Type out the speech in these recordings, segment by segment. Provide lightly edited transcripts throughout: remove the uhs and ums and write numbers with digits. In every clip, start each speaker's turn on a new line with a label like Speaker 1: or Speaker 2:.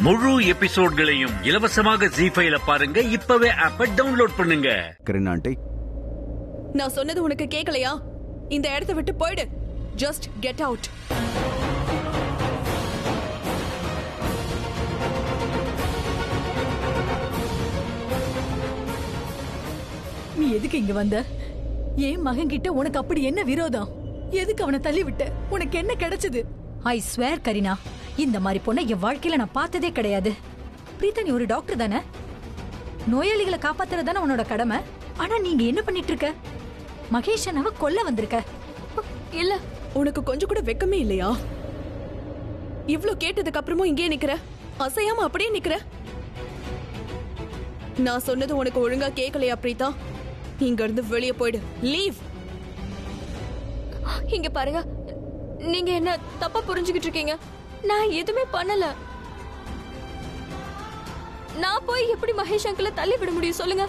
Speaker 1: முழு எபிசோட்களையும் இலவசமாக ஜீ5ல பாருங்க. இப்பவே ஆப்பை டவுன்லோட் பண்ணுங்க.
Speaker 2: கரீனாண்டி,
Speaker 3: நான் சொன்னது உனக்கு கேட்கலையா? இந்த இடத்தை விட்டு போயிடு. Just get out.
Speaker 4: நீ எதுக்கு இங்க வந்த? என் மகன் கிட்ட உனக்கு அப்படி என்ன விரோதம்? எதுக்கு அவனை தள்ளி விட்ட? உனக்கு என்ன கிடைச்சது? ஐ ஸ்வேர் கரீனா, இந்த மாதிரி பொண்ணை என் வாழ்க்கையில நான் பார்த்ததே கிடையாது. பிரீதா, நீ ஒரு டாக்டர் தானே? நோயாளிகளை காப்பாத்துறது தானே உன்னோட கடமை. ஆனா நீங்க என்ன பண்ணிட்டு இருக்க? மகேஷ் அண்ணாவை கொல்ல வந்திருக்க.
Speaker 3: இல்ல, உனக்கு கொஞ்சம் கூட வெக்கமே இல்லையா? இவ்ளோ கேட்டதுக்கு அப்புறமும் இங்கே நிக்கிற, அசையாம அப்படியே நிக்கிற. நான் சொன்னது உனக்கு ஒழுங்கா கேட்கலையா பிரீதா? இங்க இருந்து வெளியே போயிடு. லீவ்.
Speaker 5: இங்க பாருங்க, நீங்க என்ன தப்பா புரிஞ்சுக்கிட்டு இருக்கீங்க. நான் எதுவுமே பண்ணல. நான் போய் எப்படி மகேஷ் அங்கிளை தள்ளி விட முடியும் சொல்லுங்க?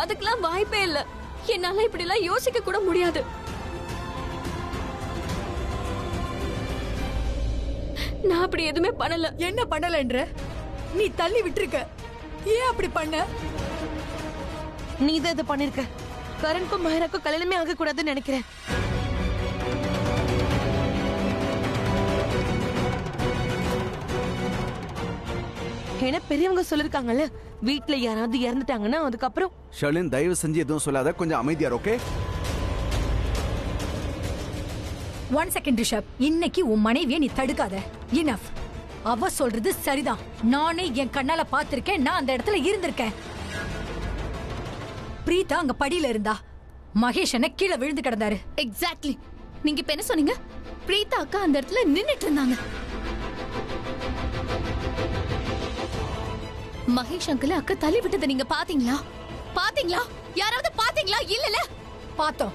Speaker 5: அதுக்கெல்லாம் வாய்ப்பே இல்ல. என்னால இப்படி எல்லாம் யோசிக்க கூட முடியாது. நான் அப்படி எதுவுமே பண்ணல.
Speaker 4: என்ன பண்ணலன்ற? நீ தள்ளி விட்டுருக்க. ஏன் அப்படி பண்ண?
Speaker 6: நீ தான் இதை பண்ணிருக்க. கரண்க்கும் மஹராக்கும் கல்யாணமே ஆக கூடாதுன்னு நினைக்கிறேன். ஏன்னா பெரியவங்க சொல்லிருக்காங்கல்ல, வீட்டுல யாராவது இறந்துட்டாங்கன்னா அதுக்கப்புறம்.
Speaker 2: ஷர்லின், தயவு செஞ்சு எதுவும் சொல்லாத, கொஞ்சம் அமைதியார். ஓகே?
Speaker 4: 1 செகண்ட் ரிஷப், இன்னைக்கு உன் மனைவியை நீ தடுக்காத. இனஃப். அவ சொல்றது சரிதான். நானே என் கண்ணால பாத்திருக்கேன். நான் அந்த இடத்துல இருந்திருக்கேன். பிரீதா அங்க படியில இருந்தா, மகேஷ் என்ன கீழே விழுந்து கிடந்தாரு.
Speaker 5: எக்ஸாக்ட்லி. நீங்க இப்ப என்ன சொன்னீங்க? பிரீதா அக்கா அந்த இடத்துல நின்னுட்டு இருந்தாங்க. மகேஷ் அங்கிள் அக்கா தள்ளி விட்டதை நீங்க பாத்தீங்களா? பாத்தீங்களா? யாராவது பாத்தீங்களா? இல்லல.
Speaker 4: பார்த்தோம்.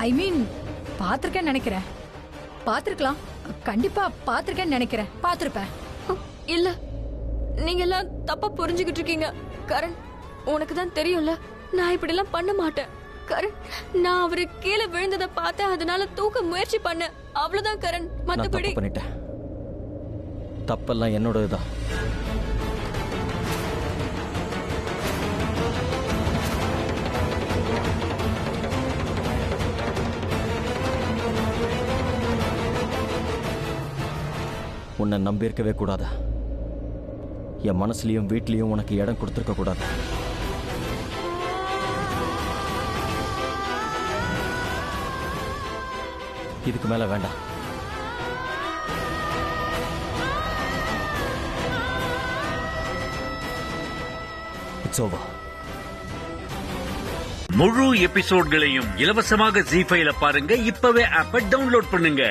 Speaker 4: ஐ மீன், பாத்திருக்கேன்னு நினைக்கிறேன். பாத்திருக்கலாம். கண்டிப்பா பாத்திருக்கேன்னு நினைக்கிறேன். பாத்திருப்பேன்.
Speaker 5: இல்ல, நீங்க எல்லாம் தப்பா புரிஞ்சுக்கிட்டு இருக்கீங்க. கரண், உனக்கு தான் தெரியும்ல, நான் இப்படி எல்லாம் பண்ண மாட்டேன். கரண், நான் அவரு கீழே விழுந்ததை பார்த்தேன், அதனால தூக்க முயற்சி பண்ணேன். அவ்வளவுதான் கரண். மத்தபடி
Speaker 7: பண்ணிட்டேன். தப்பெல்லாம் என்னோடதுதான். உன்னை நம்பியிருக்கவே கூடாது. என் மனசுலயும் வீட்லயும் உனக்கு இடம் கொடுத்துருக்க கூடாது. இதுக்கு மேல வேண்டாம். It's over.
Speaker 1: முழு எபிசோட்களையும் இலவசமாக ஜீ5ல பாருங்க. இப்பவே ஆப்பை டவுன்லோட் பண்ணுங்க.